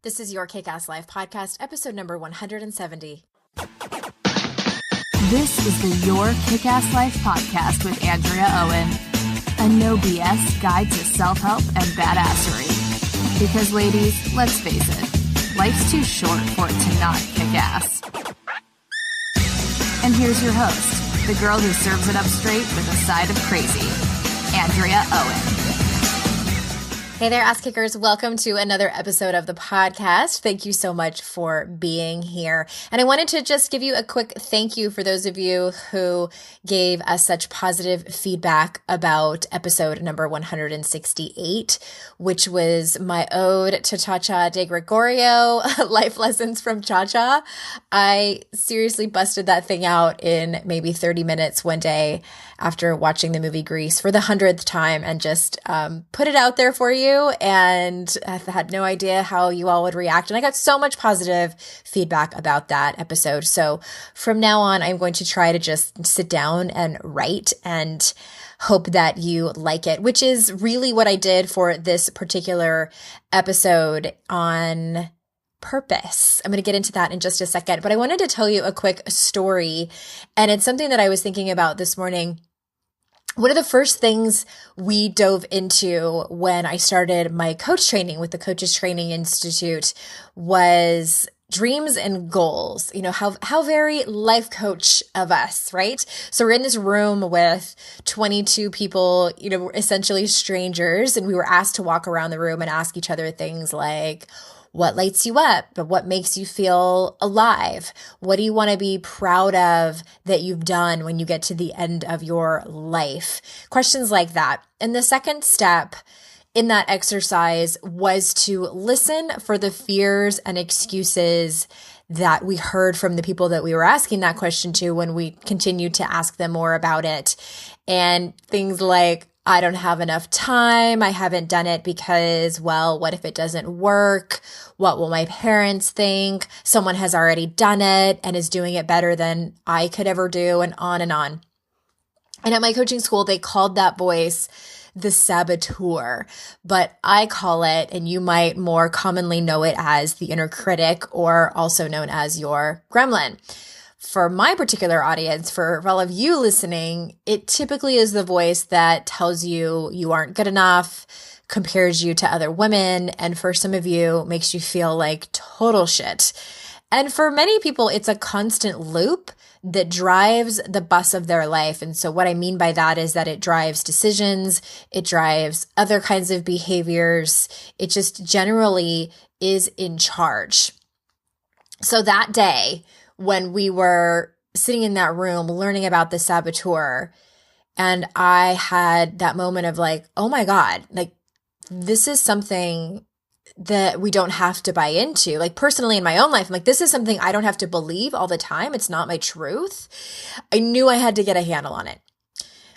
This is your Kick-Ass Life podcast, episode number 170. This is the Your Kick-Ass Life podcast with Andrea Owen, a no BS guide to self-help and badassery. Because ladies, let's face it, life's too short for it to not kick ass. And here's your host, the girl who serves it up straight with a side of crazy, Andrea Owen. Hey there, ass kickers. Welcome to another episode of the podcast. Thank you so much for being here. And I wanted to just give you a quick thank you for those of you who gave us such positive feedback about episode number 168, which was my ode to Cha-Cha de Gregorio, Life Lessons from Cha-Cha. I seriously busted that thing out in maybe 30 minutes one day after watching the movie Grease for the 100th time and just put it out there for you. And I had no idea how you all would react. And I got so much positive feedback about that episode. So from now on, I'm going to try to just sit down and write and hope that you like it, which is really what I did for this particular episode on purpose. I'm going to get into that in just a second, but I wanted to tell you a quick story. And it's something that I was thinking about this morning. One of the first things we dove into when I started my coach training with the Coaches Training Institute was dreams and goals. You know, how very life coach of us, right? So we're in this room with 22 people, you know, essentially strangers, and we were asked to walk around the room and ask each other things like, what lights you up? What makes you feel alive? What do you want to be proud of that you've done when you get to the end of your life? Questions like that. And the second step in that exercise was to listen for the fears and excuses that we heard from the people that we were asking that question to when we continued to ask them more about it. And things like, I don't have enough time. I haven't done it because, well, what if it doesn't work? What will my parents think? Someone has already done it and is doing it better than I could ever do, and on and on. And at my coaching school, they called that voice the saboteur, but I call it, and you might more commonly know it as the inner critic, or also known as your gremlin. For my particular audience, for all of you listening, it typically is the voice that tells you you aren't good enough, compares you to other women, and for some of you, makes you feel like total shit. And for many people, it's a constant loop that drives the bus of their life. And so what I mean by that is that it drives decisions, it drives other kinds of behaviors, it just generally is in charge. So that day, when we were sitting in that room learning about the saboteur, and I had that moment of like, oh my God, like this is something that we don't have to buy into. Like personally in my own life, I'm like, this is something I don't have to believe all the time. It's not my truth. I knew I had to get a handle on it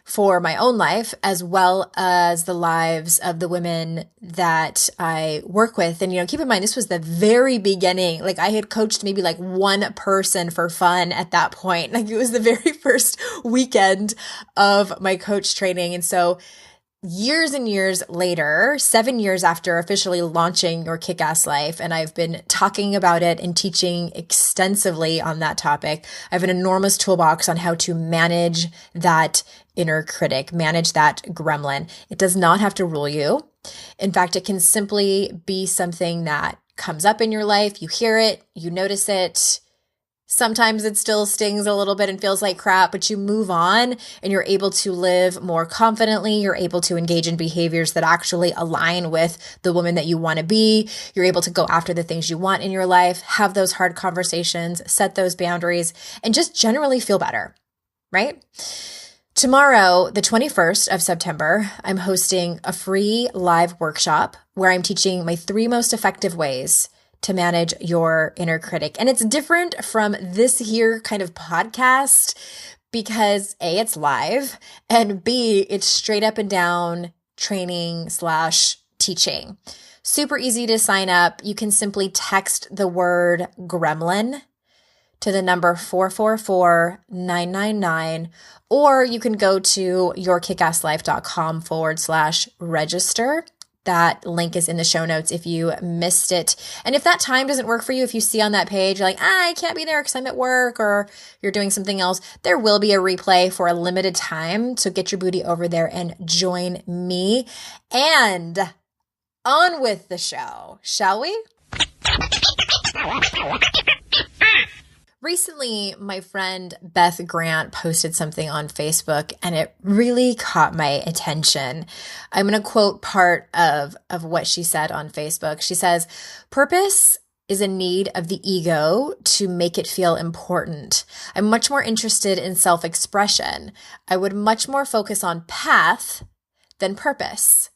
for my own life, as well as the lives of the women that I work with. And, you know, keep in mind, this was the very beginning. Like I had coached maybe like one person for fun at that point. Like it was the very first weekend of my coach training. And so years and years later, 7 years after officially launching Your Kick-Ass Life, and I've been talking about it and teaching extensively on that topic, I have an enormous toolbox on how to manage that inner critic, manage that gremlin. It does not have to rule you. In fact, it can simply be something that comes up in your life. You hear it, you notice it. Sometimes it still stings a little bit and feels like crap, but you move on and you're able to live more confidently. You're able to engage in behaviors that actually align with the woman that you want to be. You're able to go after the things you want in your life, have those hard conversations, set those boundaries, and just generally feel better, right? Tomorrow, the 21st of September, I'm hosting a free live workshop where I'm teaching my 3 most effective ways to manage your inner critic. And it's different from this here kind of podcast because A, it's live, and B, it's straight up and down training / teaching. Super easy to sign up. You can simply text the word gremlin to the number 444-999, or you can go to yourkickasslife.com /register. That link is in the show notes if you missed it. And if that time doesn't work for you, if you see on that page, you're like, I can't be there because I'm at work or you're doing something else, there will be a replay for a limited time. So get your booty over there and join me. And on with the show, shall we? Recently, my friend Beth Grant posted something on Facebook and it really caught my attention. I'm going to quote part of what she said on Facebook. She says, "Purpose is a need of the ego to make it feel important. I'm much more interested in self-expression. I would much more focus on path than purpose.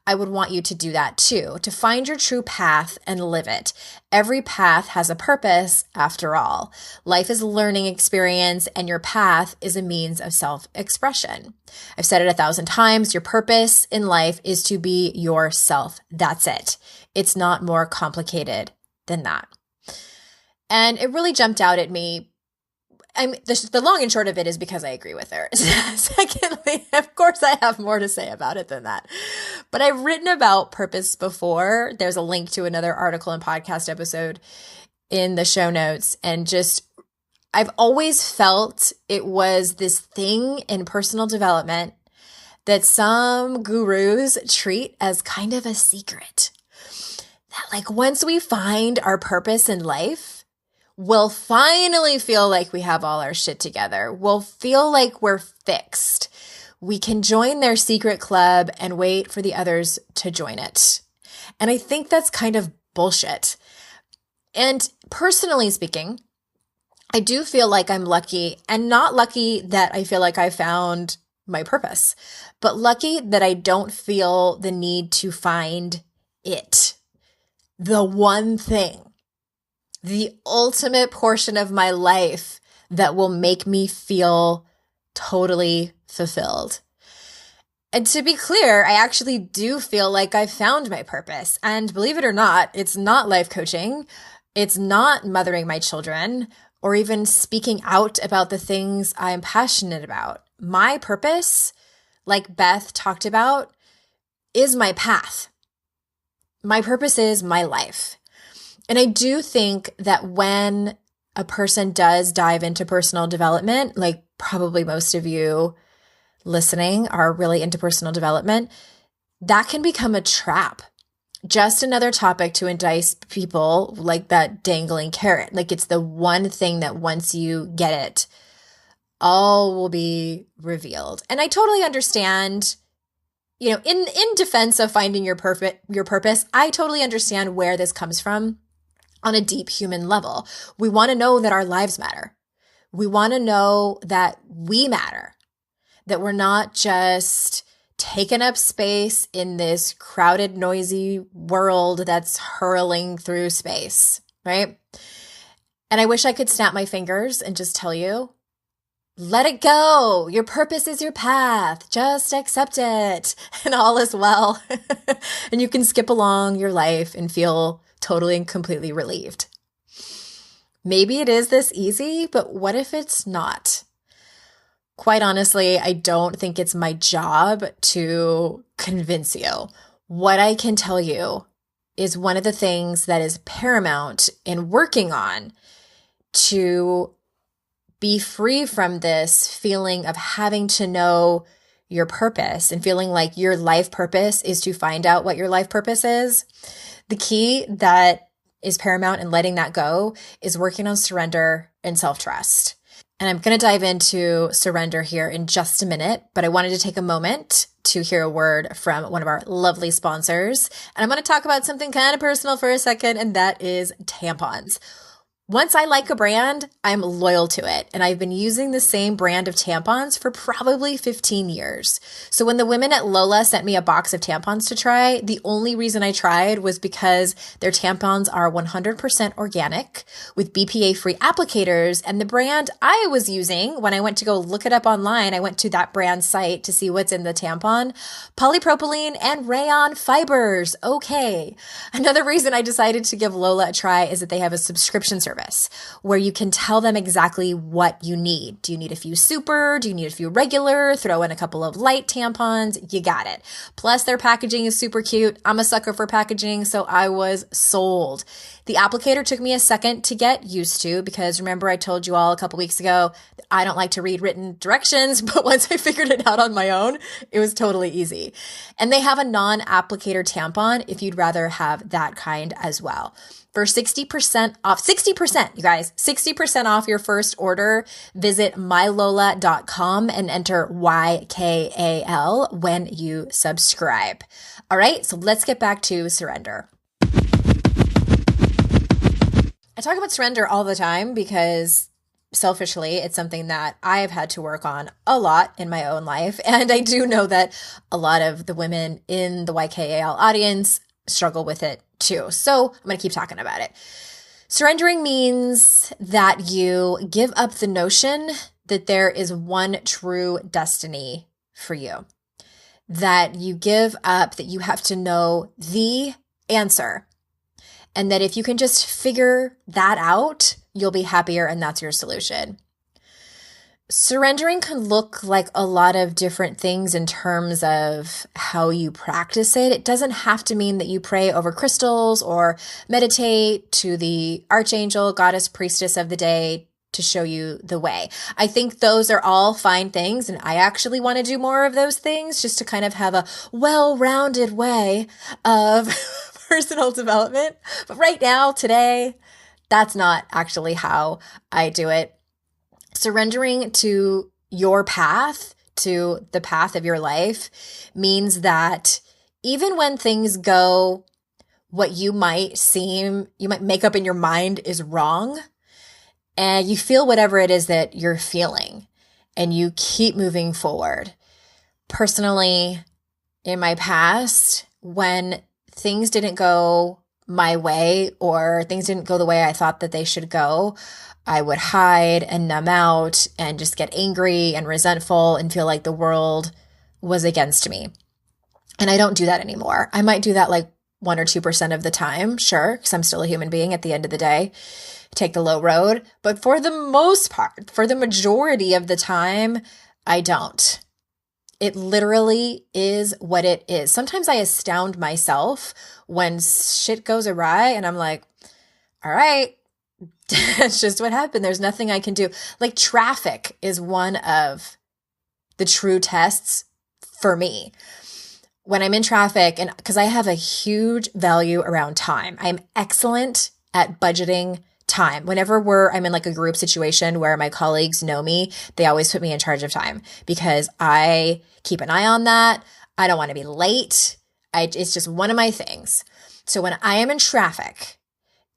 I would want you to do that too, to find your true path and live it. Every path has a purpose after all. Life is a learning experience and your path is a means of self-expression. I've said it 1,000 times. Your purpose in life is to be yourself. That's it. It's not more complicated than that." And it really jumped out at me. The long and short of it is because I agree with her. Secondly, of course, I have more to say about it than that. But I've written about purpose before. There's a link to another article and podcast episode in the show notes. And I've always felt it was this thing in personal development that some gurus treat as kind of a secret. That like once we find our purpose in life, we'll finally feel like we have all our shit together. We'll feel like we're fixed. We can join their secret club and wait for the others to join it. And I think that's kind of bullshit. And personally speaking, I do feel like I'm lucky, and not lucky that I feel like I found my purpose, but lucky that I don't feel the need to find it. The one thing. The ultimate portion of my life that will make me feel totally fulfilled. And to be clear, I actually do feel like I've found my purpose. And believe it or not, it's not life coaching. It's not mothering my children or even speaking out about the things I'm passionate about. My purpose, like Beth talked about, is my path. My purpose is my life. And I do think that when a person does dive into personal development, like probably most of you listening are really into personal development, that can become a trap. Just another topic to entice people, like that dangling carrot. Like it's the one thing that once you get it, all will be revealed. And I totally understand, in defense of finding your purpose, I totally understand where this comes from. On a deep human level, we want to know that our lives matter. We want to know that we matter, that we're not just taking up space in this crowded, noisy world that's hurling through space, right? And I wish I could snap my fingers and just tell you, let it go. Your purpose is your path. Just accept it and all is well. And you can skip along your life and feel totally and completely relieved. Maybe it is this easy, but what if it's not? Quite honestly, I don't think it's my job to convince you. What I can tell you is one of the things that is paramount in working on to be free from this feeling of having to know your purpose and feeling like your life purpose is to find out what your life purpose is. The key that is paramount in letting that go is working on surrender and self-trust. And I'm going to dive into surrender here in just a minute, but I wanted to take a moment to hear a word from one of our lovely sponsors. And I'm going to talk about something kind of personal for a second, and that is tampons. Once I like a brand, I'm loyal to it. And I've been using the same brand of tampons for probably 15 years. So when the women at Lola sent me a box of tampons to try, the only reason I tried was because their tampons are 100% organic with BPA-free applicators. And the brand I was using, when I went to go look it up online, I went to that brand site to see what's in the tampon, polypropylene and rayon fibers. Okay. Another reason I decided to give Lola a try is that they have a subscription service. service where you can tell them exactly what you need. Do you need a few super? Do you need a few regular? Throw in a couple of light tampons. You got it. Plus their packaging is super cute. I'm a sucker for packaging, so I was sold. The applicator took me a second to get used to because remember I told you all a couple weeks ago, I don't like to read written directions, but once I figured it out on my own, it was totally easy. And they have a non-applicator tampon if you'd rather have that kind as well. For 60% off, 60%, you guys, 60% off your first order, visit mylola.com and enter YKAL when you subscribe. All right, so let's get back to surrender. I talk about surrender all the time because selfishly, it's something that I've had to work on a lot in my own life. And I do know that a lot of the women in the YKAL audience struggle with it too. So I'm going to keep talking about it. Surrendering means that you give up the notion that there is one true destiny for you, that you give up that you have to know the answer. And that if you can just figure that out, you'll be happier and that's your solution. Surrendering can look like a lot of different things in terms of how you practice it. It doesn't have to mean that you pray over crystals or meditate to the archangel, goddess, priestess of the day to show you the way. I think those are all fine things. And I actually want to do more of those things just to kind of have a well-rounded way of personal development. But right now, today, that's not actually how I do it. Surrendering to your path, to the path of your life, means that even when things go what you might make up in your mind is wrong, and you feel whatever it is that you're feeling, and you keep moving forward. Personally, in my past, when things didn't go my way or things didn't go the way I thought that they should go, I would hide and numb out and just get angry and resentful and feel like the world was against me. And I don't do that anymore. I might do that like 1 or 2% of the time, sure, because I'm still a human being at the end of the day, take the low road. But for the most part, for the majority of the time, I don't. It literally is what it is. Sometimes I astound myself when shit goes awry and I'm like, all right, that's just what happened. There's nothing I can do. Like traffic is one of the true tests for me. When I'm in traffic, and because I have a huge value around time, I'm excellent at budgeting time. Whenever I'm in like a group situation where my colleagues know me, they always put me in charge of time because I keep an eye on that. I don't want to be late. It's just one of my things. So when I am in traffic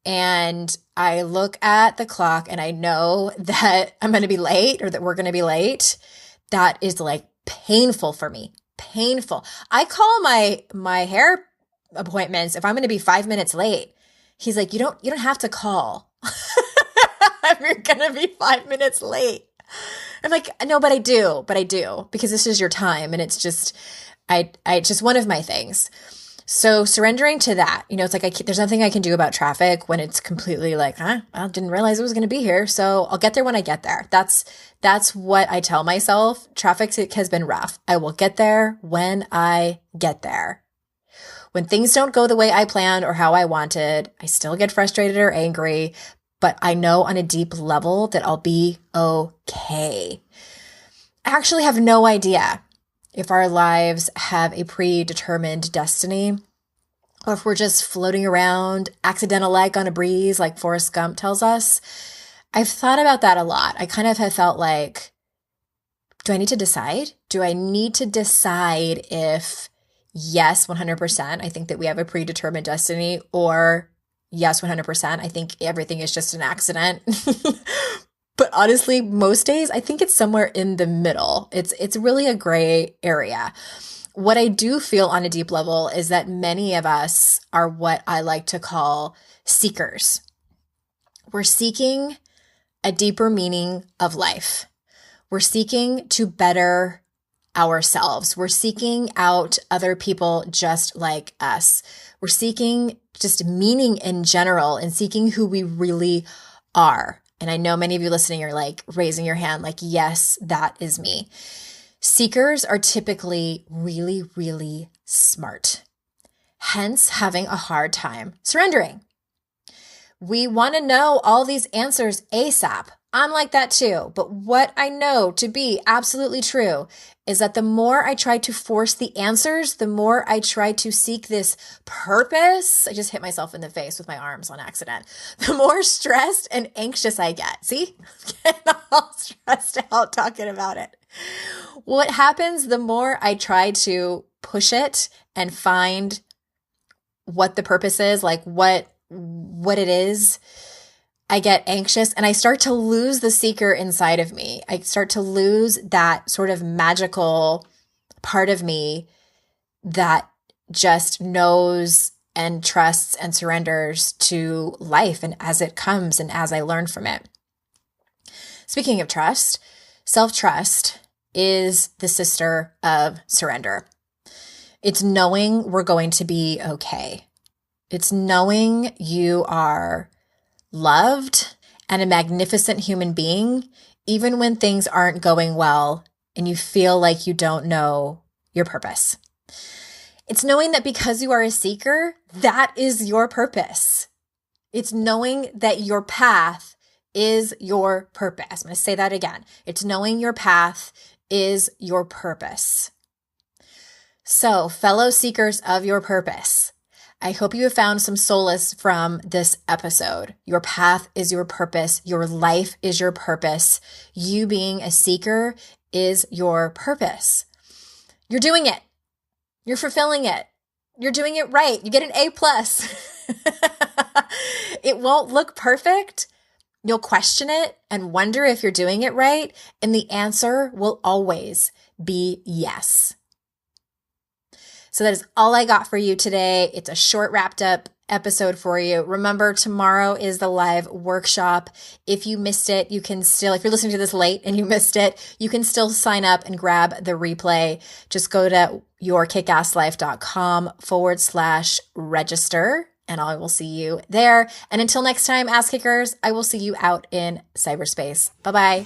and I look at the clock and I know that I'm going to be late or that we're going to be late, that is like painful for me. Painful. I call my hair appointments if I'm going to be 5 minutes late. He's like, you don't have to call. If you're going to be 5 minutes late. I'm like, no, but I do because this is your time. And it's just, it's just one of my things. So surrendering to that, it's like, there's nothing I can do about traffic when it's completely like, I didn't realize it was going to be here. So I'll get there when I get there. That's what I tell myself. Traffic has been rough. I will get there when I get there. When things don't go the way I planned or how I wanted, I still get frustrated or angry, but I know on a deep level that I'll be okay. I actually have no idea if our lives have a predetermined destiny or if we're just floating around accidental like on a breeze like Forrest Gump tells us. I've thought about that a lot. I kind of have felt like, do I need to decide? Do I need to decide if yes, 100%, I think that we have a predetermined destiny, or yes, 100%, I think everything is just an accident. But honestly, most days, I think it's somewhere in the middle. It's really a gray area. What I do feel on a deep level is that many of us are what I like to call seekers. We're seeking a deeper meaning of life. We're seeking to better ourselves. We're seeking out other people just like us. We're seeking just meaning in general and seeking who we really are, and I know many of you listening are like raising your hand, like, yes, that is me. Seekers are typically really, really smart, hence having a hard time surrendering. We want to know all these answers ASAP. I'm like that too. But what I know to be absolutely true is that the more I try to force the answers, the more I try to seek this purpose. I just hit myself in the face with my arms on accident. The more stressed and anxious I get. See, I'm getting all stressed out talking about it. What happens the more I try to push it and find what the purpose is, like what it is, I get anxious and I start to lose the seeker inside of me. I start to lose that sort of magical part of me that just knows and trusts and surrenders to life and as it comes and as I learn from it. Speaking of trust, self-trust is the sister of surrender. It's knowing we're going to be okay. It's knowing you are loved and a magnificent human being, even when things aren't going well and you feel like you don't know your purpose. It's knowing that because you are a seeker, that is your purpose. It's knowing that your path is your purpose. I'm going to say that again. It's knowing your path is your purpose. So, fellow seekers of your purpose, I hope you have found some solace from this episode. Your path is your purpose. Your life is your purpose. You being a seeker is your purpose. You're doing it. You're fulfilling it. You're doing it right. You get an A+. It won't look perfect. You'll question it and wonder if you're doing it right. And the answer will always be yes. So that is all I got for you today. It's a short wrapped up episode for you. Remember, tomorrow is the live workshop. If you missed it, you can still, if you're listening to this late and you missed it, you can still sign up and grab the replay. Just go to yourkickasslife.com/register and I will see you there. And until next time, ass kickers, I will see you out in cyberspace. Bye-bye.